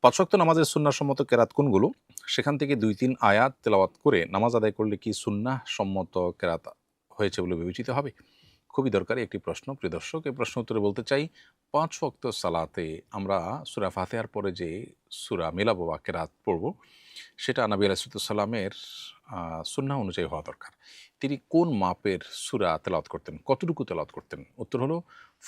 ৫ ওয়াক্ত নামাজের সুন্নাহসম্মত কেরাত কোনগুলো? সেখান থেকে ২-৩ আয়াত তেলাওয়াত করে নামাজ আদায় করলে কি সুন্নাহসম্মত কেরাত হয়েছে বলে বিবেচিত হবে? খুবই দরকারি একটি প্রশ্ন, প্রিয় দর্শক। এই প্রশ্ন উত্তরে বলতে চাই, ৫ ওয়াক্ত সালাতে আমরা সূরা ফাতিহার পরে যে সূরা মিলাবো বা কেরাত পড়ব, সেটা নবী আলাইহিসসালামের সুন্নাহ অনুযায়ী হওয়া দরকার। তিনি কোন মাপের সূরা তেলাওয়াত করতেন? কতটুকু তেলাওয়াত করতেন? উত্তর হলো,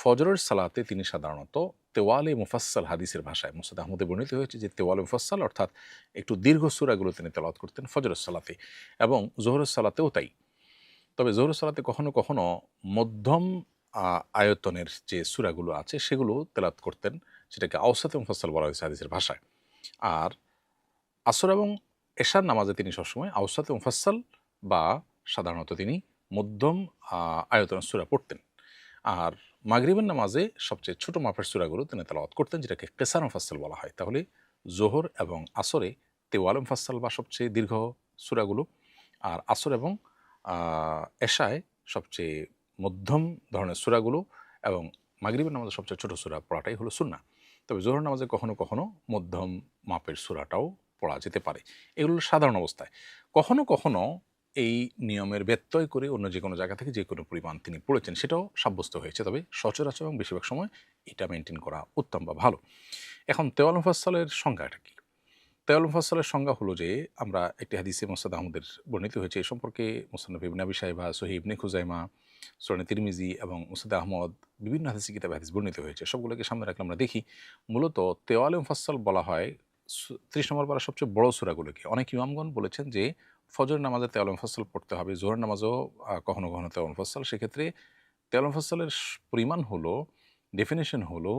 ফজরের সালাতে তিনি সাধারণত তেওয়ালে মুফাসসাল হাদিসের ভাষায় মুসনাদ আহমদে বর্ণিত হয়েছে যে তেওয়ালে মুফাসসাল অর্থাৎ একটু দীর্ঘ সূরাগুলো তিনি তেলাওয়াত করতেন ফজরের সালাতে, এবং যোহরের সালাতেও তাই। তবে যোহরের সালাতে কখনো কখনো মধ্যম আয়তনের যে সূরাগুলো আছে সেগুলো তেলাওয়াত করতেন, সেটাকে আওসাতে মুফাসসাল বলা হয়েছে হাদিসের ভাষায়। আর আসর এবং এশার নামাজে তিনি সবসময় আওসাতে মুফাসসাল বা সাধারণত তিনি মধ্যম আয়তনের সূরা পড়তেন। আর মাগরিবের নামাজে সবচেয়ে ছোট মাপের সূরাগুলো তিনি তেলাওয়াত করতেন, যেটাকে কেসার মুফাসসাল বলা হয়। তাহলে যোহর এবং আসরে তেওয়ালে মুফাসসাল বা সবচেয়ে দীর্ঘ সূরাগুলো, আর আসর এবং এশায় সবচেয়ে মধ্যম ধরনের সূরাগুলো, এবং মাগরিবের নামাজে সবচেয়ে ছোট সূরা পড়াটাই হলো সুন্নাহ। তবে যোহর নামাজে কখনো কখনো মধ্যম মাপের সূরাটাও পড়া যেতে পারে। এগুলো সাধারণ অবস্থায়। কখনো কখনো এই নিয়মের ব্যত্যয় করে অন্য যে কোনো জায়গা থেকে যে কোনো পরিমাণ তিনি পড়েছেন সেটাও সাব্যস্ত হয়েছে। তবে সচরাচর এবং বেশিরভাগ সময় এটা মেইনটেইন করা উত্তম বা ভালো। এখন তেওয়ালে মুফাসসালের সংজ্ঞাটা কি? তেওয়ালে মুফাসসালের সংজ্ঞা হলো যে, আমরা একটি হাদিসে মুসনাদ আহমদের বর্ণিত হয়েছে এ সম্পর্কে মুসান্নাফ ইবনে আবি শাইবা, সহিহ ইবনে খুজাইমা, সুনানে তিরমিজি এবং মুসনাদ আহমদ বিভিন্ন হাদিসি কিতাবে হাদিস বর্ণিত হয়েছে। সবগুলোকে সামনে রাখলে আমরা দেখি মূলত তেওয়ালে মুফাসসাল বলা হয় ৩০ নম্বর পারার সবচেয়ে বড় সূরাগুলোকে। অনেক ইমামগণ বলেছেন যে ফজর নামাজে তেওয়ালে মুফাসসাল পড়তে হবে, যোহর নামাজেও কখনো কখনো তেওয়ালে মুফাসসাল। সেক্ষেত্রে তেওয়ালে মুফাসসালের পরিমাণ হলো, ডেফিনিশন হলো,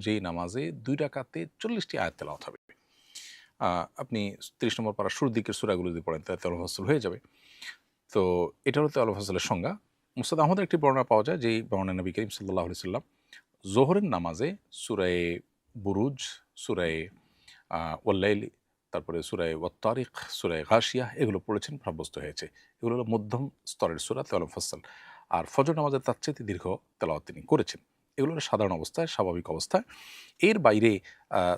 যেই নামাজে ২ রাকাতে ৪০টি আয়াত তেলাওয়াত হবে। আপনি ৩০ নম্বর পারার শুরুর দিকের সূরাগুলো যদি পড়েন তাহলে তেওয়ালে মুফাসসাল হয়ে যাবে। তো এটা হলো তেওয়ালে মুফাসসালের সংজ্ঞা। মুসনাদ আহমদের একটি বর্ণনা পাওয়া যায়, যেই বর্ণনায় নবী করিম সাল্লাল্লাহু আলাইহি ওয়াসাল্লাম যোহরের নামাজে সূরায়ে বুরুজ, সূরায়ে ওয়াল-লাইল, তারপরে সূরায়ে ওয়াত-তারিক, সূরায়ে গাশিয়া এগুলো পড়েছেন, সাব্যস্ত হয়েছে। এগুলো হলো মধ্যম স্তরের সূরা তেওয়ালে মুফাসসাল। আর ফজর নামাজের তার চাইতে দীর্ঘ তেলাওয়াত তিনি করেছেন। এগুলো হলো সাধারণ অবস্থায়, স্বাভাবিক অবস্থায়। এর বাইরে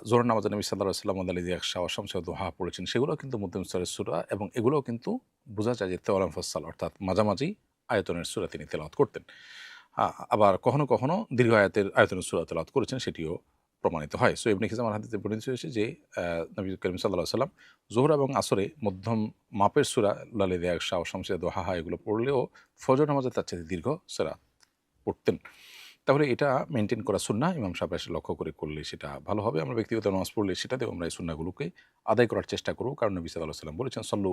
যোহর নামাজে নবী সাল্লাল্লাহু আলাইহি ওয়াসাল্লাম ওয়াল-লাইলি ইযা ইয়াগশা ওয়াশ-শামসি ওয়াদ-দুহা পড়েছেন, সেগুলোও কিন্তু মধ্যম স্তরের সূরা, এবং এগুলোও কিন্তু বোঝা যায় যে তেওয়ালে মুফাসসাল অর্থাৎ মাঝামাঝি আয়তনের সূরা তিনি তেলাওয়াত করতেন। আবার কখনো কখনো দীর্ঘ আয়তনের সূরা তেলাওয়াত করেছেন, সেটিও প্রমাণিত হয়। সো ইবনে খিজামার হাদিসে বর্ণিত হয়েছে যে নবী করিম সাল্লাল্লাহু আলাইহি ওয়াসাল্লাম যোহর এবং আসরে মধ্যম মাপের সূরা ওয়াল-লাইলি ইযা ইয়াগশা ওয়াশ-শামসি ওয়াদ-দুহা এগুলো পড়লেও ফজর নামাজে তার চেয়ে দীর্ঘ সূরা পড়তেন। তাহলে এটা মেইনটেইন করা সুন্নাহ। ইমাম সাহেব এসে লক্ষ্য করে করলে সেটা ভালো হবে। আমরা ব্যক্তিগত নামাজ পড়লে সেটাতেও আমরা এই সুন্নাহগুলোকে আদায় করার চেষ্টা করব। কারণ নবী সাল্লাল্লাহু আলাইহি ওয়াসাল্লাম বলেছেন, সল্লু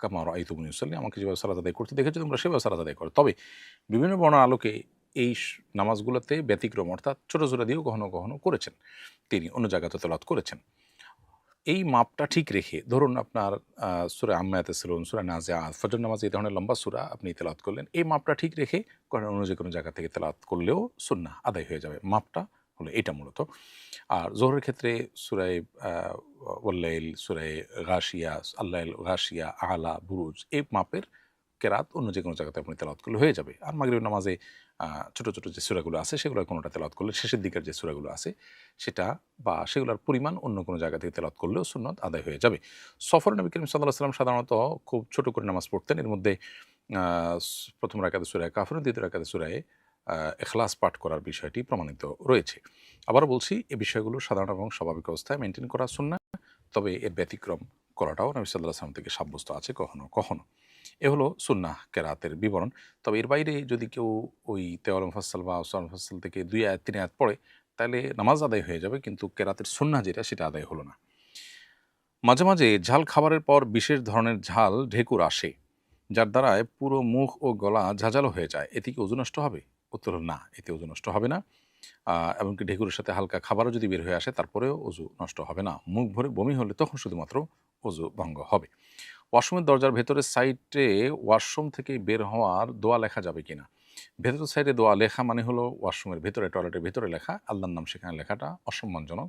কামা রাআইতুমুনি উসাল্লি, আমাকে যেভাবে সালাত আদায় করতে দেখেছো তোমরা সেভাবে সালাত আদায় করো। তবে বিভিন্ন বর্ণনার আলোকে এই নামাজগুলোতে ব্যতিক্রম, অর্থাৎ ছোট সূরা দিয়েও কখনো কখনো করেছেন তিনি, অন্য জায়গাতে তেলাওয়াত করেছেন। এই মাপটা ঠিক রেখে, ধরুন আপনার সূরা আম্মা ইয়াতাসাআলুন, সূরা নাজিআত, ফজর নামাজে এই ধরনের লম্বা সূরা আপনি তেলাওয়াত করলেন। এই মাপটা ঠিক রেখে কোরআনের অন্য যেকোনো জায়গা থেকে তেলাওয়াত করলেও সুন্নাহ আদায় হয়ে যাবে। মাপটা হলো এটা মূলত। আর যোহরের ক্ষেত্রে সূরায়ে ওয়াল-লাইল, সূরায়ে গাশিয়া, আল-লাইল, গাশিয়া, আলা, বুরুজ এই মাপের কেরাত অন্য যেকোনো জায়গাতে আপনি তেলাওয়াত করলে হয়ে যাবে। আর মাগরিবের নামাজে ছোট ছোট যে সূরাগুলো আছে সেগুলোর কোনোটা তেলাওয়াত করলে, শেষের দিকের যে সূরাগুলো আছে সেটা বা সেগুলোর পরিমাণ অন্য কোনো জায়গা থেকে তেলাওয়াত করলেও সুন্নত আদায় হয়ে যাবে। সফরে নবী করিম সাল্লাল্লাহু আলাইহি ওয়াসাল্লাম সাধারণত খুব ছোট করে নামাজ পড়তেন। এর মধ্যে আ প্রথম রাকাতে সূরায়ে কাফিরুন, দ্বিতীয় রাকাতে সূরায়ে ইখলাস পাঠ করার বিষয়টি প্রমাণিত রয়েছে। আবারও বলছি, এই বিষয়গুলো সাধারণ এবং স্বাভাবিক অবস্থায় মেইনটেইন করা সুন্নাহ। তবে এর ব্যতিক্রম করাটাও নবী সাল্লাল্লাহু আলাইহি ওয়াসাল্লাম থেকে সাব্যস্ত আছে কখনো কখনো। এ হলো সুন্নাহ কেরাতের বিবরণ। তবে এর বাইরে যদি কেউ ওই তেওয়ালে মুফাসসাল বা সূরা মুফাসসাল থেকে ২ আয়াত ৩ আয়াত পড়ে, তাহলে নামাজ আদায় হয়ে যাবে, কিন্তু কেরাতের সুন্নাহ যেটা সেটা আদায় হলো না। মাঝে মাঝে ঝাল খাবারের পর বিশেষ ধরনের ঝাল ঢেকুর আসে, যার দ্বারায় পুরো মুখ ও গলা ঝাঁঝালো হয়ে যায়। এতে কি ওযু নষ্ট হবে? উত্তর হলো না, এতে ওযু নষ্ট হবে না। এমনকি ঢেকুরের সাথে হালকা খাবারও যদি বের হয়ে আসে তারপরেও ওযু নষ্ট হবে না। মুখ ভরে বমি হলে তখন শুধুমাত্র ওযু ভঙ্গ হবে। ওয়াশরুমের দরজার ভেতরের সাইডে ওয়াশরুম থেকে বের হওয়ার দোয়া লেখা যাবে কিনা? ভেতরের সাইডে দোয়া লেখা মানে হলো ওয়াশরুমের ভেতরে, টয়লেটের ভেতরে লেখা, আল্লাহর নাম সেখানে লেখাটা অসম্মানজনক।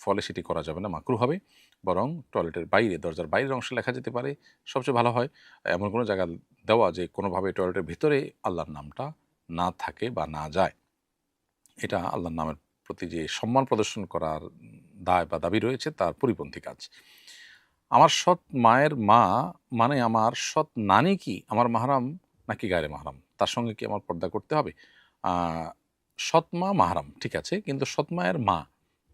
ফলে সেটি করা যাবে না, মাকরুহ হবে। বরং টয়লেটের বাইরে, দরজার বাইরের অংশে লেখা যেতে পারে, সবচেয়ে ভালো হয়। এমন কোনো জায়গা দেওয়া যে কোনোভাবে টয়লেটের ভেতরে আল্লাহর নামটা না থাকে বা না যায়। এটা আল্লাহর নামের প্রতি যে সম্মান প্রদর্শন করার দায় বা দাবি রয়েছে তার পরিপন্থী কাজ। আমার সৎ মায়ের মা মানে আমার সৎ নানি কি আমার মাহরাম নাকি গায়রে মাহরাম? তার সঙ্গে কি আমার পর্দা করতে হবে? আ সৎ মা মাহরাম ঠিক আছে, কিন্তু সৎ মায়ের মা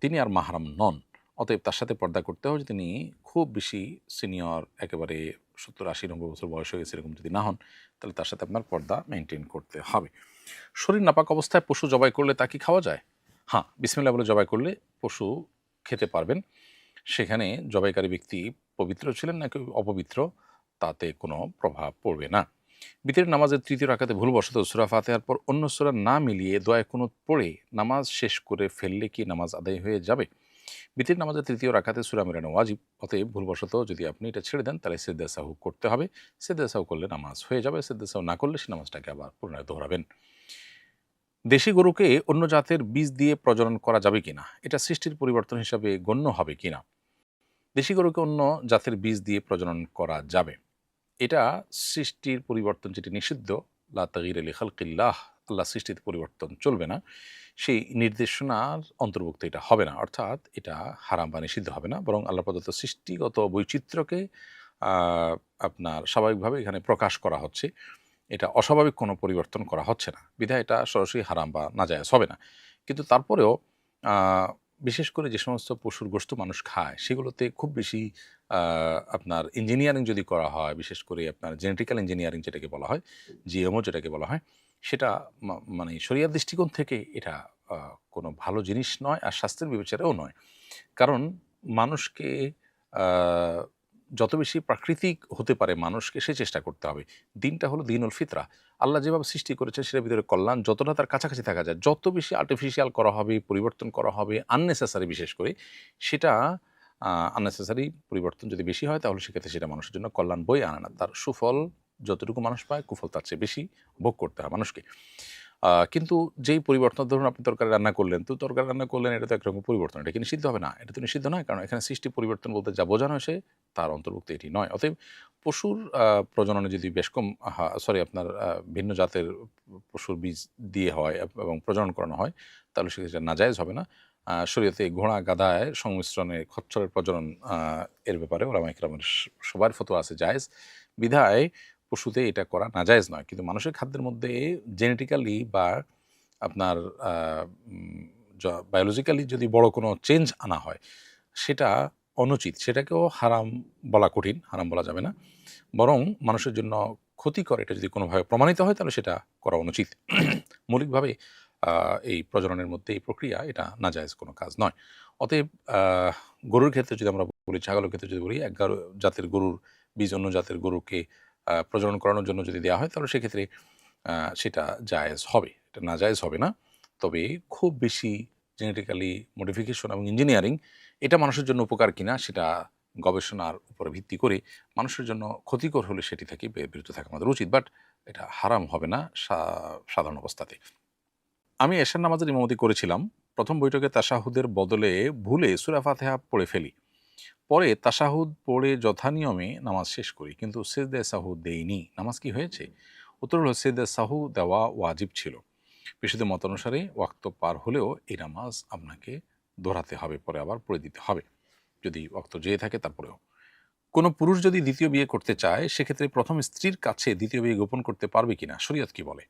তিনি আর মাহরাম নন। অতএব তার সাথে পর্দা করতে হবে, তিনি খুব বেশি সিনিয়র একেবারে ৭০, ৮০, ৯০ বছর বয়স হয়ে গেছে এরকম যদি না হন, তাহলে তার সাথে আপনার পর্দা মেইনটেইন করতে হবে। শরীর নাপাক অবস্থায় পশু জবাই করলে তা কি খাওয়া যায়? হ্যাঁ, বিসমিল্লাহ বলে জবাই করলে পশু খেতে পারবেন। সেখানে জবাইকারী ব্যক্তি পবিত্র ছিলেন নাকি অপবিত্র তাতে কোনো প্রভাব পড়বে না। বিতরের নামাজের তৃতীয় রাকাতে ভুলবশত সূরা ফাতিহার পর অন্য সূরা না মিলিয়ে দোয়া কুনুত পড়ে নামাজ শেষ করে ফেললে কি নামাজ আদায় হয়ে যাবে? বিতরের নামাজের তৃতীয় রাকাতে সূরা মিলানো ওয়াজিব, অতএব ভুলবশত যদি আপনি এটা ছেড়ে দেন তাহলে সিজদা সাহু করতে হবে। সিজদা সাহু করলে নামাজ হয়ে যাবে, সিজদা সাহু না করলে সে নামাজটাকে আবার পুনরায় দোহরাবেন। দেশি গরুকে অন্য জাতের বীজ দিয়ে প্রজনন করা যাবে কিনা, এটা সৃষ্টির পরিবর্তন হিসাবে গণ্য হবে কিনা? দেশি গরুকে অন্য জাতের বীজ দিয়ে প্রজনন করা যাবে, এটা সৃষ্টির পরিবর্তন যেটি নিষিদ্ধ, লা তাগয়িরা লিখালকিল্লাহ, আল্লাহ সৃষ্টিতে পরিবর্তন চলবে না, সেই নির্দেশনার অন্তর্ভুক্ত এটা হবে না, অর্থাৎ এটা হারাম বা নিষিদ্ধ হবে না, বরং আল্লাহ প্রদত্ত সৃষ্টিগত বৈচিত্র্যকে আপনার স্বাভাবিকভাবে এখানে প্রকাশ করা হচ্ছে। এটা অস্বাভাবিক কোনো পরিবর্তন করা হচ্ছে না, বিধায় এটা সরাসরি হারাম বা নাজায়েজ হবে না। কিন্তু তারপরেও বিশেষ করে যে সমস্ত পশুর গোশত মানুষ খায় সেগুলোতে খুব বেশি আপনার ইঞ্জিনিয়ারিং যদি করা হয়, বিশেষ করে আপনার জেনেটিক্যাল ইঞ্জিনিয়ারিং যেটাকে বলা হয়, জিএমও যেটাকে বলা হয়, সেটা মানে শরিয়ার দৃষ্টিকোণ থেকে এটা কোনো ভালো জিনিস নয়, আর স্বাস্থ্যের বিবেচনাও নয়। কারণ মানুষকে আ যত বেশি প্রাকৃতিক হতে পারে মানুষকে সে চেষ্টা করতে হবে। দিনটা হলো দীনুল ফিতরা। আল্লাহ যেভাবে সৃষ্টি করেছেন সেটার ভিতরে কল্যাণ যতটা তার কাছাকাছি থাকা যায়, যত বেশি আর্টিফিশিয়াল করা হবে, পরিবর্তন করা হবে, আননেসেসারি বিশেষ করে, সেটা আননেসেসারি পরিবর্তন যদি বেশি হয় তাহলে সেক্ষেত্রে সেটা মানুষের জন্য কল্যাণ বয়ে আনে না। তার সুফল যতটুকু মানুষ পায়, কুফল তার চেয়ে বেশি ভোগ করতে হয় মানুষকে। কিন্তু যেই পরিবর্তন, ধরুন আপনি তরকারি রান্না করলেন, তো তরকারি রান্না করলেন এটা তো একরকম পরিবর্তন, এটা কি নিষিদ্ধ হবে না? এটা তো নিষিদ্ধ নয়, কারণ এখানে সৃষ্টি পরিবর্তন বলতে যা বোঝানো হয়েছে তার অন্তর্ভুক্ত এটি নয়। অতএব পশুর প্রজননে যদি বেশ কম আপনার ভিন্ন জাতের পশুর বীজ দিয়ে হয় এবং প্রজনন করানো হয়, তাহলে সেক্ষেত্রে নাজায়েজ হবে না। শরীয়তে ঘোড়া গাধায় সংমিশ্রণে খচ্চরের প্রজনন এর ব্যাপারে ওলামায়ে কেরামের সবার ফতোয়া আছে জায়েজ। বিধায় পশুতে এটা করা নাজায়েজ নয়। কিন্তু মানুষের খাদ্যের মধ্যে জেনেটিক্যালি বা আপনার আ উম জ বায়োলজিক্যালি যদি বড় কোনো চেঞ্জ আনা হয়, সেটা অনুচিত। সেটাকেও হারাম বলা কঠিন, হারাম বলা যাবে না। বরং মানুষের জন্য ক্ষতিকর এটা যদি কোনোভাবে প্রমাণিত হয় তাহলে সেটা করা অনুচিত। মৌলিকভাবে এই প্রজননের মধ্যে এই প্রক্রিয়া এটা নাজায়েজ কোনো কাজ নয়। অতএব আ গরুর ক্ষেত্রে যদি আমরা বলি, ছাগলের ক্ষেত্রে যদি বলি, এক জাতের গরুর বীজ অন্য জাতের গরুকে প্রজনন করানোর জন্য যদি দেওয়া হয় তাহলে সেক্ষেত্রে সেটা জায়েজ হবে। এটা নাজায়েজ হবে না। তবে খুব বেশি জেনেটিক্যালি মডিফিকেশন এবং ইঞ্জিনিয়ারিং এটা মানুষের জন্য উপকার কিনা সেটা গবেষণার উপরে ভিত্তি করে মানুষের জন্য ক্ষতিকর হলে সেটি থেকে বিরত থাকা আমাদের উচিত। বাট এটা হারাম হবে না সাধারণ অবস্থাতে। আমি এশার নামাজের ইমামতি করেছিলাম। ১ম বৈঠকে তাশাহুদের বদলে ভুলে সূরা ফাতিহা পড়ে ফেলি। পরে তাশাহুদ পড়ে যথানিয়মে নামাজ শেষ করি, কিন্তু সিজদায়ে সাহু দেইনি। নামাজ কি হয়েছে? উত্তর হলো সিজদায়ে সাহু দেওয়া ওয়াজিব ছিল। বিশুদ্ধ মত অনুসারে ওয়াক্ত পার হলেও এই নামাজ আপনাকে দোহরাতে হবে, পরে আবার পড়ে দিতে হবে। যদি ওয়াক্ত যেয়ে থাকে তারপরেও। কোনো পুরুষ যদি দ্বিতীয় বিয়ে করতে চায়, সেক্ষেত্রে প্রথম স্ত্রীর কাছে দ্বিতীয় বিয়ে গোপন করতে পারবে কিনা? শরীয়ত কি বলে?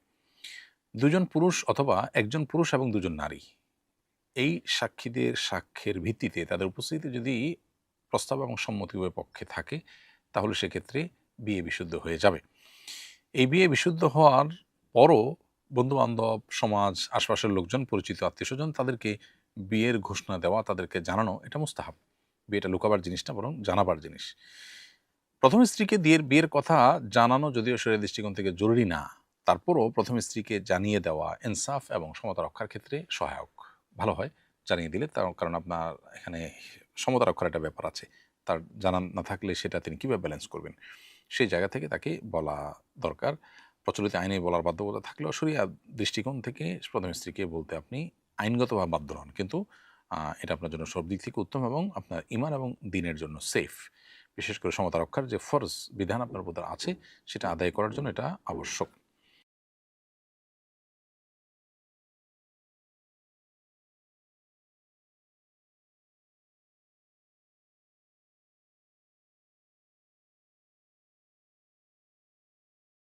২ জন পুরুষ অথবা ১ জন পুরুষ এবং ২ জন নারী, এই সাক্ষীদের সাক্ষ্যের ভিত্তিতে তাদের উপস্থিতিতে যদি প্রস্তাব এবং সম্মতি উভয় পক্ষে থাকে, তাহলে সেক্ষেত্রে বিয়ে বিশুদ্ধ হয়ে যাবে। এই বিয়ে বিশুদ্ধ হওয়ার পরও বন্ধু-বান্ধব, সমাজ, আশপাশের লোকজন, পরিচিত আত্মীয়স্বজন তাদেরকে বিয়ের ঘোষণা দেওয়া, তাদেরকে জানানো এটা মুস্তাহাব। বিয়েটা লুকাবার জিনিস না, বরং জানাবার জিনিস। প্রথম স্ত্রীকে বিয়ের কথা জানানো যদিও শরীয়তের দৃষ্টিকোণ থেকে জরুরি না, তারপরও প্রথম স্ত্রীকে জানিয়ে দেওয়া ইনসাফ এবং সমতা রক্ষার ক্ষেত্রে সহায়ক। ভালো হয় জানিয়ে দিলে, তার কারণ আপনার এখানে সমতা রক্ষার একটা ব্যাপার আছে। তার জানা না থাকলে সেটা তিনি কীভাবে ব্যালেন্স করবেন? সেই জায়গা থেকে তাকে বলা দরকার। প্রচলিত আইনে বলার বাধ্যবাধকতা থাকলেও শরিয়া দৃষ্টিকোণ থেকে প্রথম স্ত্রীকে বলতে আপনি আইনগতভাবে বাধ্য হন। কিন্তু এটা আপনার জন্য সব দিক থেকে উত্তম এবং আপনার ঈমান এবং দ্বীনের জন্য সেফ। বিশেষ করে সমতা রক্ষার যে ফরজ বিধান আপনার উপর আছে, সেটা আদায় করার জন্য এটা আবশ্যক।